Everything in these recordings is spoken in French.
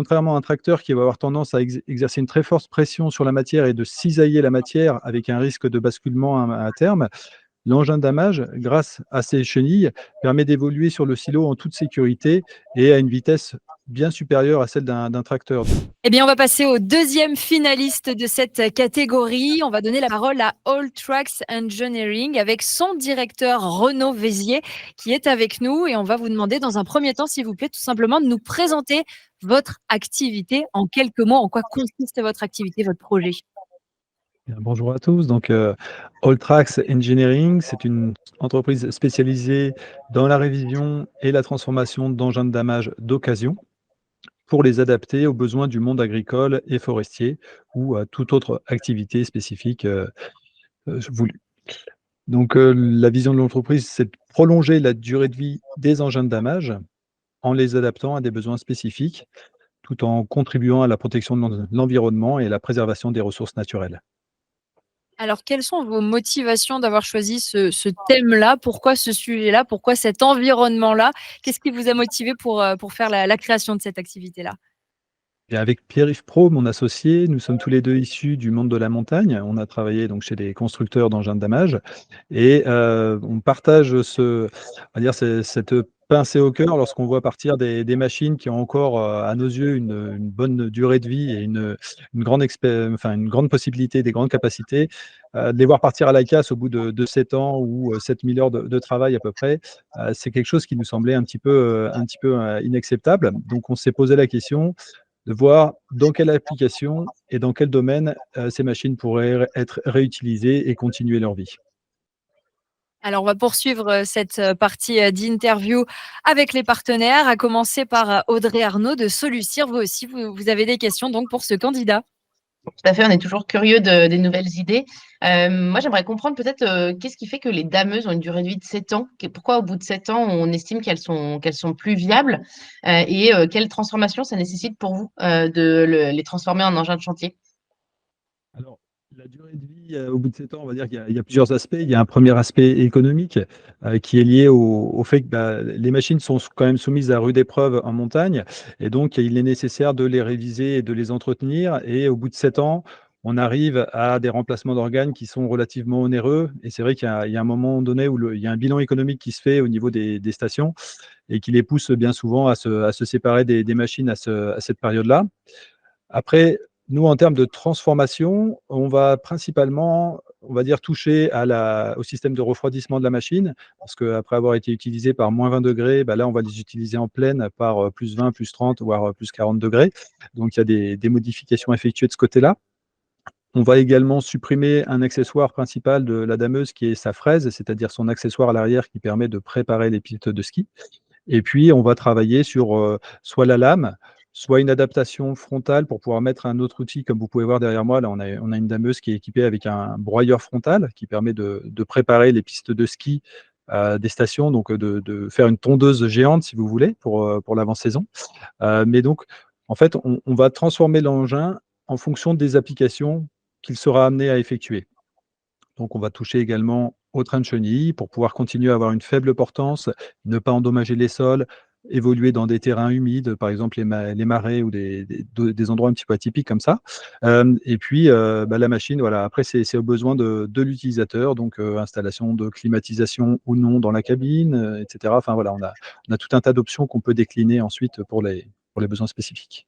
Contrairement à un tracteur qui va avoir tendance à exercer une très forte pression sur la matière et de cisailler la matière avec un risque de basculement à terme, l'engin damage, grâce à ses chenilles, permet d'évoluer sur le silo en toute sécurité et à une vitesse bien supérieure à celle d'un tracteur. Eh bien, on va passer au deuxième finaliste de cette catégorie. On va donner la parole à All Tracks Engineering avec son directeur Renaud Vézier qui est avec nous et on va vous demander dans un premier temps, s'il vous plaît, tout simplement de nous présenter votre activité en quelques mots. En quoi consiste votre activité, votre projet? Bien, bonjour à tous. All Tracks Engineering, c'est une entreprise spécialisée dans la révision et la transformation d'engins de damage d'occasion pour les adapter aux besoins du monde agricole et forestier ou à toute autre activité spécifique voulue. La vision de l'entreprise, c'est de prolonger la durée de vie des engins de damage en les adaptant à des besoins spécifiques, tout en contribuant à la protection de l'environnement et à la préservation des ressources naturelles. Alors, quelles sont vos motivations d'avoir choisi ce thème-là? Pourquoi ce sujet-là? Pourquoi cet environnement-là? Qu'est-ce qui vous a motivé pour faire la création de cette activité-là? Et avec Pierre-Yves Pro, mon associé, nous sommes tous les 2 issus du monde de la montagne. On a travaillé donc chez des constructeurs d'engins de damage et on partage on va dire cette pincée au cœur lorsqu'on voit partir des machines qui ont encore, à nos yeux, une bonne durée de vie et une grande possibilité, des grandes capacités. De les voir partir à la casse au bout de 7 ans ou 7 000 heures de travail à peu près, c'est quelque chose qui nous semblait un petit peu inacceptable. Donc on s'est posé la question de voir dans quelle application et dans quel domaine, ces machines pourraient être réutilisées et continuer leur vie. Alors, on va poursuivre cette partie d'interview avec les partenaires, à commencer par Audrey Arnaud de Solucir. Vous aussi, vous avez des questions donc pour ce candidat. Tout à fait, on est toujours curieux des nouvelles idées. Moi, j'aimerais comprendre peut-être qu'est-ce qui fait que les dameuses ont une durée de vie de 7 ans? Pourquoi au bout de 7 ans, on estime qu'elles sont plus viables? Quelle transformation ça nécessite pour vous les transformer en engins de chantier? Alors, la durée de vie, au bout de 7 ans, on va dire qu'il y a plusieurs aspects. Il y a un premier aspect économique, qui est lié au fait que, les machines sont quand même soumises à rude épreuve en montagne et donc il est nécessaire de les réviser et de les entretenir et au bout de 7 ans, on arrive à des remplacements d'organes qui sont relativement onéreux et c'est vrai qu'il y a un moment donné où il y a un bilan économique qui se fait au niveau des stations et qui les pousse bien souvent à se séparer des machines à cette période-là. Après, nous, en termes de transformation, on va principalement, on va dire, toucher au système de refroidissement de la machine, parce qu'après avoir été utilisé par -20 degrés, là, on va les utiliser en pleine par +20, +30, voire +40 degrés. Donc, il y a des modifications effectuées de ce côté-là. On va également supprimer un accessoire principal de la dameuse qui est sa fraise, c'est-à-dire son accessoire à l'arrière qui permet de préparer les pistes de ski. Et puis, on va travailler sur, soit la lame, soit une adaptation frontale pour pouvoir mettre un autre outil. Comme vous pouvez voir derrière moi, là, on a une dameuse qui est équipée avec un broyeur frontal qui permet de préparer les pistes de ski, des stations, donc de faire une tondeuse géante, si vous voulez, pour l'avant-saison. Mais donc, en fait, on va transformer l'engin en fonction des applications qu'il sera amené à effectuer. Donc, on va toucher également au train de chenilles pour pouvoir continuer à avoir une faible portance, ne pas endommager les sols, évoluer dans des terrains humides, par exemple les marais ou des endroits un petit peu atypiques comme ça. Et puis, la machine, voilà, après, c'est aux besoins de l'utilisateur, donc installation de climatisation ou non dans la cabine, etc. Enfin, voilà, on a tout un tas d'options qu'on peut décliner ensuite pour les besoins spécifiques.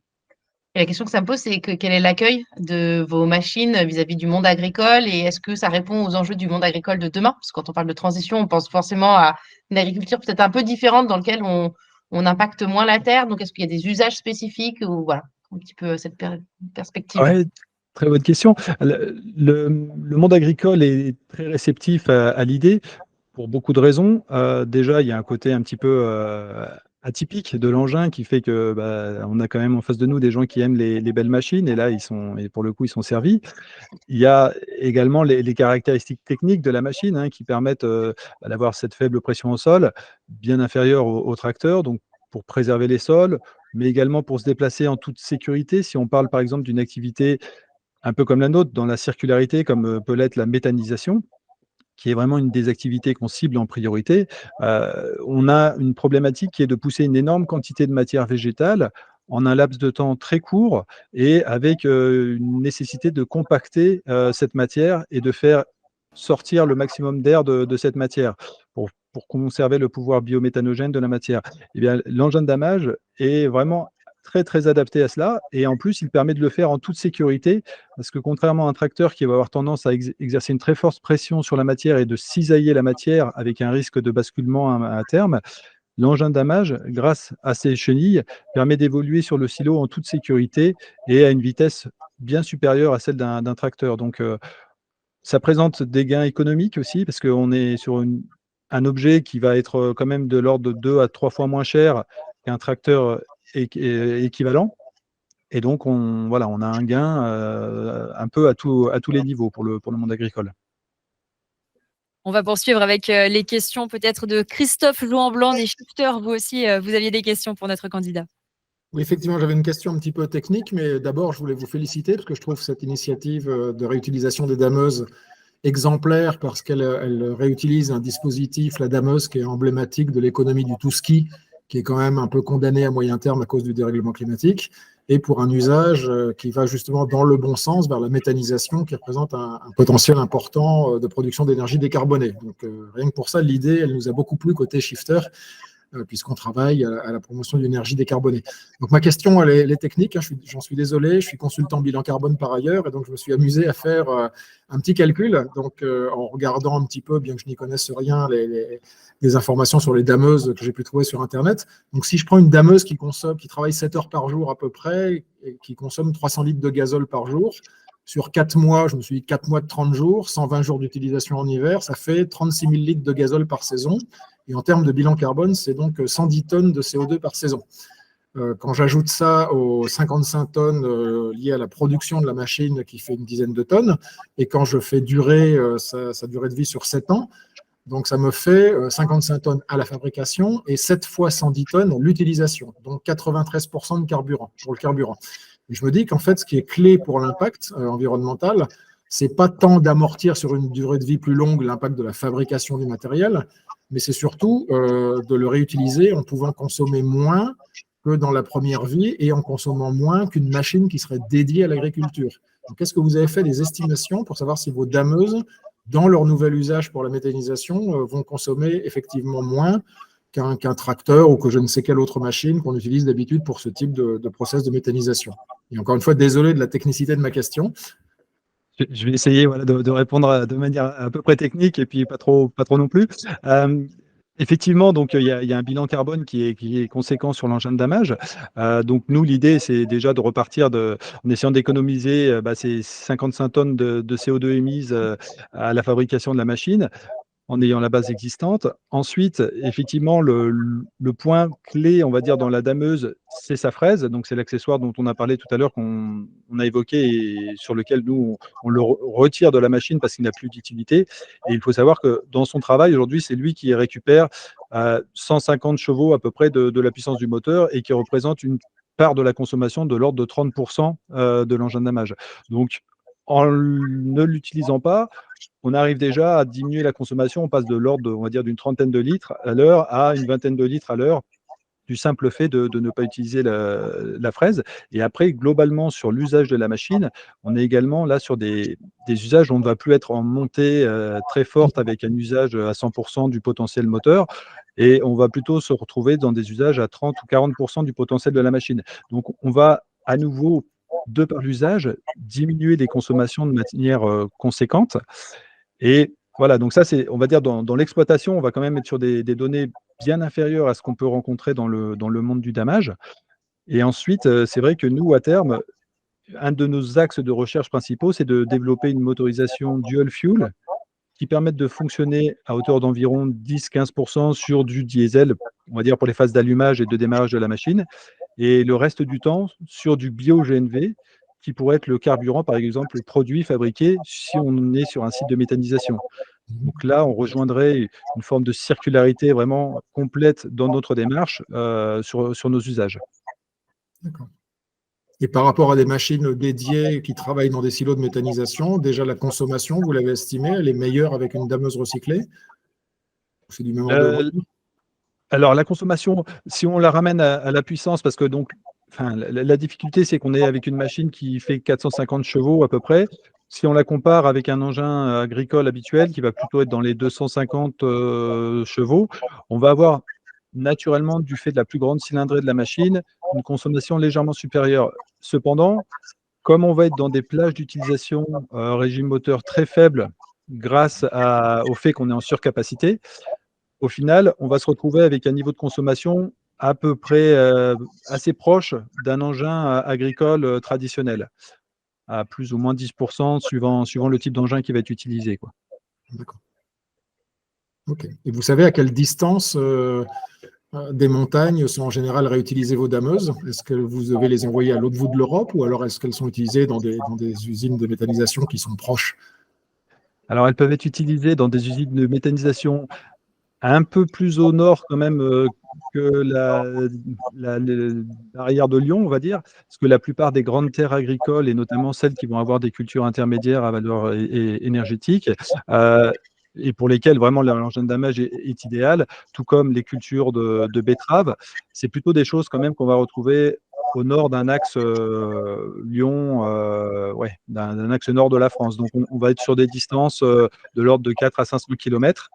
Et la question que ça me pose, c'est que quel est l'accueil de vos machines vis-à-vis du monde agricole et est-ce que ça répond aux enjeux du monde agricole de demain? Parce que quand on parle de transition, on pense forcément à une agriculture peut-être un peu différente dans laquelle on impacte moins la terre. Donc, est-ce qu'il y a des usages spécifiques ou voilà, un petit peu cette perspective-là? Ouais, très bonne question. Le monde agricole est très réceptif à l'idée pour beaucoup de raisons. Déjà, il y a un côté un petit peu, atypique de l'engin qui fait que, on a quand même en face de nous des gens qui aiment les belles machines et là, pour le coup, ils sont servis. Il y a également les caractéristiques techniques de la machine, hein, qui permettent, d'avoir cette faible pression au sol, bien inférieure au tracteur, donc pour préserver les sols, mais également pour se déplacer en toute sécurité. Si on parle, par exemple, d'une activité un peu comme la nôtre, dans la circularité, comme, peut l'être la méthanisation, qui est vraiment une des activités qu'on cible en priorité, on a une problématique qui est de pousser une énorme quantité de matière végétale en un laps de temps très court et avec une nécessité de compacter cette matière et de faire sortir le maximum d'air de cette matière pour conserver le pouvoir biométhanogène de la matière. Eh bien, l'engin d'amage est vraiment très, très adapté à cela et en plus, il permet de le faire en toute sécurité parce que contrairement à un tracteur qui va avoir tendance à exercer une très forte pression sur la matière et de cisailler la matière avec un risque de basculement à terme, l'engin d'amage, grâce à ses chenilles, permet d'évoluer sur le silo en toute sécurité et à une vitesse bien supérieure à celle d'un tracteur. Donc, ça présente des gains économiques aussi parce qu'on est sur un objet qui va être quand même de l'ordre de 2 à 3 fois moins cher qu'un tracteur équivalent. Et donc, voilà, on a un gain un peu à tous les niveaux pour le monde agricole. On va poursuivre avec les questions peut-être de Christophe Jouan-Blanc des Shifters. Vous aussi, vous aviez des questions pour notre candidat. Oui, effectivement, j'avais une question un petit peu technique, mais d'abord, je voulais vous féliciter parce que je trouve cette initiative de réutilisation des dameuses exemplaire parce qu'elle réutilise un dispositif, la dameuse, qui est emblématique de l'économie du tout-ski, qui est quand même un peu condamné à moyen terme à cause du dérèglement climatique, et pour un usage qui va justement dans le bon sens vers la méthanisation, qui représente un potentiel important de production d'énergie décarbonée. Donc rien que pour ça, l'idée, elle nous a beaucoup plu côté Shifter, puisqu'on travaille à la promotion d'une énergie décarbonée. Donc ma question, elle est technique, hein, j'en suis désolé, je suis consultant bilan carbone par ailleurs, et donc je me suis amusé à faire un petit calcul, donc en regardant un petit peu, bien que je n'y connaisse rien, les informations sur les dameuses que j'ai pu trouver sur Internet. Donc si je prends une dameuse qui travaille 7 heures par jour à peu près, et qui consomme 300 litres de gazole par jour, sur 4 mois, je me suis dit 4 mois de 30 jours, 120 jours d'utilisation en hiver, ça fait 36 000 litres de gazole par saison. Et en termes de bilan carbone, c'est donc 110 tonnes de CO2 par saison. Quand j'ajoute ça aux 55 tonnes liées à la production de la machine qui fait une dizaine de tonnes, et quand je fais durer sa durée de vie sur 7 ans, donc ça me fait 55 tonnes à la fabrication et 7 fois 110 tonnes à l'utilisation, donc 93% de carburant, pour le carburant. Et je me dis qu'en fait, ce qui est clé pour l'impact environnemental, c'est pas tant d'amortir sur une durée de vie plus longue l'impact de la fabrication du matériel, mais c'est surtout de le réutiliser en pouvant consommer moins que dans la première vie et en consommant moins qu'une machine qui serait dédiée à l'agriculture. Donc, est-ce que vous avez fait des estimations pour savoir si vos dameuses, dans leur nouvel usage pour la méthanisation, vont consommer effectivement moins qu'un tracteur ou que je ne sais quelle autre machine qu'on utilise d'habitude pour ce type de process de méthanisation? Et encore une fois, désolé de la technicité de ma question. Je vais essayer voilà, de répondre de manière à peu près technique et puis pas trop non plus. Effectivement, donc il y a un bilan carbone qui est conséquent sur l'engin d'amage. Donc nous, l'idée, c'est déjà de repartir en essayant d'économiser ces 55 tonnes de CO2 émises à la fabrication de la machine, en ayant la base existante. Ensuite, effectivement, le point clé, on va dire, dans la dameuse, c'est sa fraise. Donc, c'est l'accessoire dont on a parlé tout à l'heure, qu'on a évoqué et sur lequel nous, on le retire de la machine parce qu'il n'a plus d'utilité. Et il faut savoir que dans son travail, aujourd'hui, c'est lui qui récupère 150 chevaux à peu près de la puissance du moteur et qui représente une part de la consommation de l'ordre de 30% de l'engin d'amage. Donc, en ne l'utilisant pas, on arrive déjà à diminuer la consommation. On passe de l'ordre, on va dire, d'une trentaine de litres à l'heure à une vingtaine de litres à l'heure, du simple fait de ne pas utiliser la fraise. Et après, globalement, sur l'usage de la machine, on est également là sur des usages où on ne va plus être en montée très forte avec un usage à 100% du potentiel moteur. Et on va plutôt se retrouver dans des usages à 30 ou 40% du potentiel de la machine. Donc, on va à nouveau, de par l'usage, diminuer les consommations de manière conséquente. Et voilà, donc ça, c'est, on va dire, dans l'exploitation, on va quand même être sur des données bien inférieures à ce qu'on peut rencontrer dans le monde du damage. Et ensuite, c'est vrai que nous, à terme, un de nos axes de recherche principaux, c'est de développer une motorisation dual fuel qui permette de fonctionner à hauteur d'environ 10-15% sur du diesel, on va dire pour les phases d'allumage et de démarrage de la machine, et le reste du temps sur du bio-GNV, qui pourrait être le carburant, par exemple, le produit fabriqué si on est sur un site de méthanisation. Donc là, on rejoindrait une forme de circularité vraiment complète dans notre démarche sur nos usages. D'accord. Et par rapport à des machines dédiées qui travaillent dans des silos de méthanisation, déjà la consommation, vous l'avez estimée, elle est meilleure avec une dameuse recyclée? C'est du même ordre de grandeur? Alors la consommation, si on la ramène à la puissance, parce que donc la difficulté, c'est qu'on est avec une machine qui fait 450 chevaux à peu près. Si on la compare avec un engin agricole habituel qui va plutôt être dans les 250 chevaux, on va avoir naturellement, du fait de la plus grande cylindrée de la machine, une consommation légèrement supérieure. Cependant, comme on va être dans des plages d'utilisation régime moteur très faible grâce au fait qu'on est en surcapacité, au final, on va se retrouver avec un niveau de consommation à peu près assez proche d'un engin agricole traditionnel, à plus ou moins 10% suivant le type d'engin qui va être utilisé, quoi. D'accord. Ok. Et vous savez à quelle distance des montagnes sont en général réutilisées vos dameuses? Est-ce que vous devez les envoyer à l'autre bout de l'Europe ou alors est-ce qu'elles sont utilisées dans des usines de méthanisation qui sont proches? Alors, elles peuvent être utilisées dans des usines de méthanisation un peu plus au nord quand même que la barrière de Lyon, on va dire, parce que la plupart des grandes terres agricoles, et notamment celles qui vont avoir des cultures intermédiaires à valeur énergétique, euh, et pour lesquelles vraiment l'engin de damage est idéal, tout comme les cultures de betteraves, c'est plutôt des choses quand même qu'on va retrouver au nord d'un axe Lyon, ouais, d'un axe nord de la France. Donc on va être sur des distances de l'ordre de 4 à 500 km.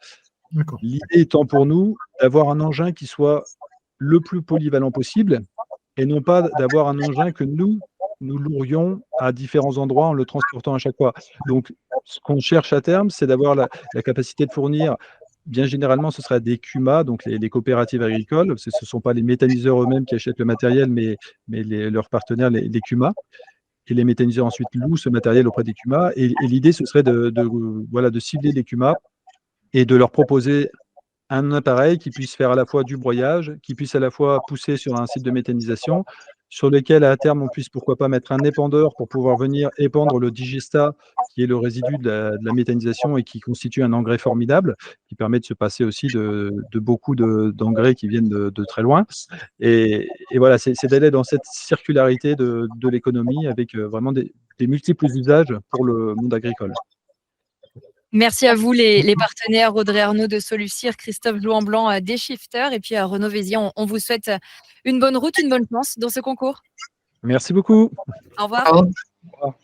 D'accord. L'idée étant pour nous d'avoir un engin qui soit le plus polyvalent possible et non pas d'avoir un engin que nous lourions à différents endroits en le transportant à chaque fois. Donc, ce qu'on cherche à terme, c'est d'avoir la capacité de fournir, bien généralement, ce sera des CUMA, donc les coopératives agricoles. Ce ne sont pas les méthaniseurs eux-mêmes qui achètent le matériel, mais leurs partenaires, les CUMA. Et les méthaniseurs ensuite louent ce matériel auprès des CUMA. Et l'idée, ce serait voilà, de cibler les CUMA et de leur proposer un appareil qui puisse faire à la fois du broyage, qui puisse à la fois pousser sur un site de méthanisation, sur lequel à terme on puisse pourquoi pas mettre un épandeur pour pouvoir venir épandre le digestat, qui est le résidu de la méthanisation et qui constitue un engrais formidable, qui permet de se passer aussi de beaucoup d'engrais qui viennent de très loin. Et voilà, c'est d'aller dans cette circularité de l'économie avec vraiment des multiples usages pour le monde agricole. Merci à vous, les partenaires Audrey Arnaud de Solucir, Christophe Jouan-Blanc des Shifters, et puis à Renaud Vézier. On vous souhaite une bonne route, une bonne chance dans ce concours. Merci beaucoup. Au revoir. Bravo. Au revoir.